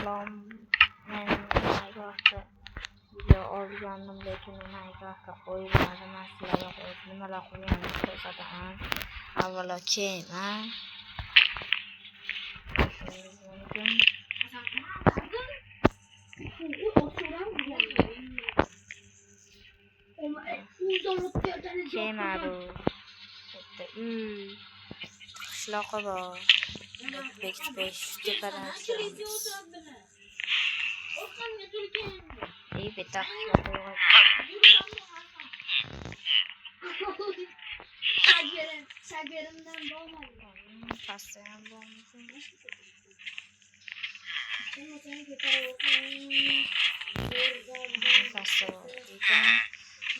Salom. Men Minecraft'da video olgandim, lekin Minecraft'ga qo'ymadim. Sizlarga qo'yib nimalar qo'yganimni ko'rsataman. Avvalo kema. Kema bu. Bitta uy. Qishloqi bor. Bekitib tepadan tushamiz. Bitta qishloqi bor. Shagirimdan bo'lmadi. Pastda ham bo'lmasin. Pastda ekan.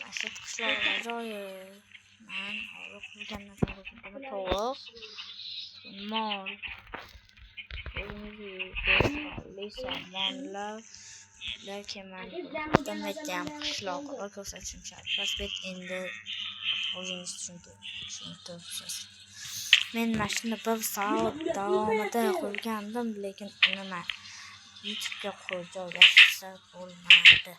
Masjid qishloqlar joyi. Men o'qigandan so'ng to'liq mol samonlar lekin men demakam qishloqlar ko'rsatishim shart. Bas endi o'zingiz tushuntirasiz. Men mashina bir soat davomida qo'ygandim, lekin nima YouTube'ga joylashtirsa bo'lmadi.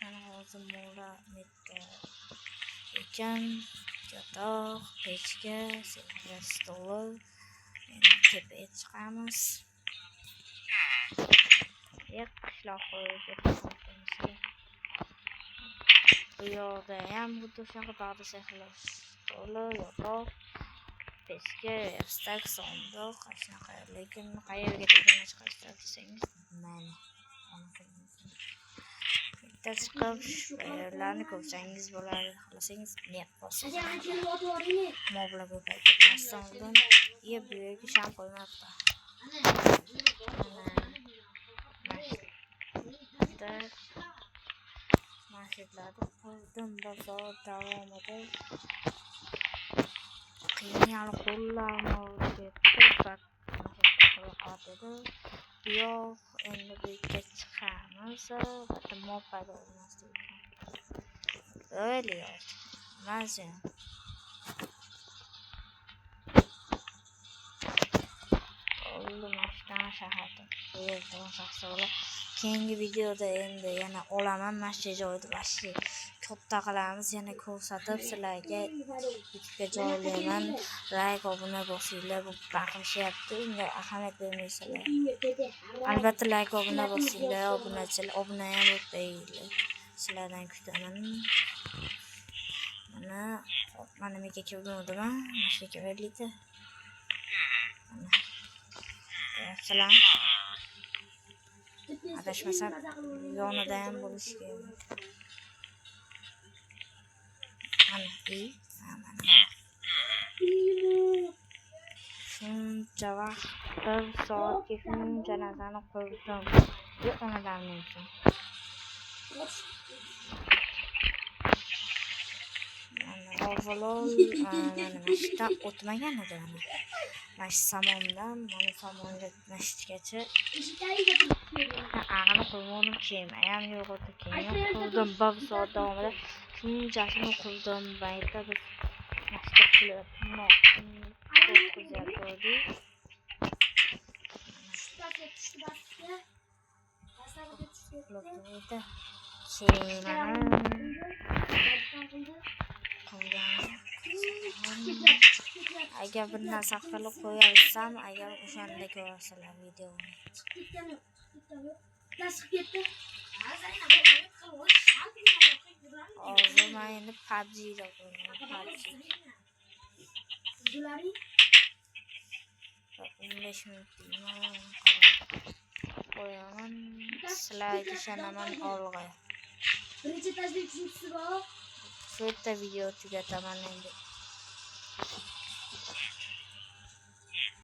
Mana hozir mola netta ekan, yotoq, pechka, stol, tepaga chiqamiz. Qishloqqa bu yoqda ham xuddi shunaqa ba'zi sehirlash stoli, yotoq, pechka, stak, sandiq, shunaqa. Lekin qayerga telefon chiqarishlar desangiz, mana bitta chiqib yerlarni ko'rsangiz bo'ladi. Xohlasangiz niyat bosasiz. Moblar ko'payib ketmasdan oldin bu yerga sham qo'ymabdi. Masjidlarni qurdim bozor davomida. Qiynal qo'llarni ketib qotdi. Yo'q, endi bu yerga chiqamiz. Bitta mob paydo bo'lmasdi. Öyle yo'q. Mazin. Olmashdan shaharda. Bu yerda shaxslar. Keyingi videoda endi yana olaman masjid joyida vashi katta qilamiz, yana ko'rsatib sizlarga YouTube'ga joylayman. Like, obuna bosinglar, bu baqishyapti, unga ahamiyat bermaysizlar. Albatta like, obuna bosinglar, obuna ham o'tmayinglar. Sizlardan kutaman. Mana menga kelgandim, masjidga kelaylik. Assalom. Adashmasam yonida ham bo'lishi kerak. Shuncha vaqt bir soatga shuncha narsani qo'ydim. Onadan mensin. Avvalo masjiddan o'tmagan edi. Masjid samondan, mana samonga masjidgacha aqalni qo'ymoqdim, kema ham yo'q edi. Keyin qurdim bir soat davomida. Shunchasini qurdim. Bayda biz masjidga agar bir narsa qilib qo'yarsam, agar o'shanda ko'rasizlar videoni. Hozir men endi PUBG'da qo'yaman. Sizlarga ishonaman olg'a. Birinchi tajriba uchinchisi bor. Shu yerda video tugataman endi.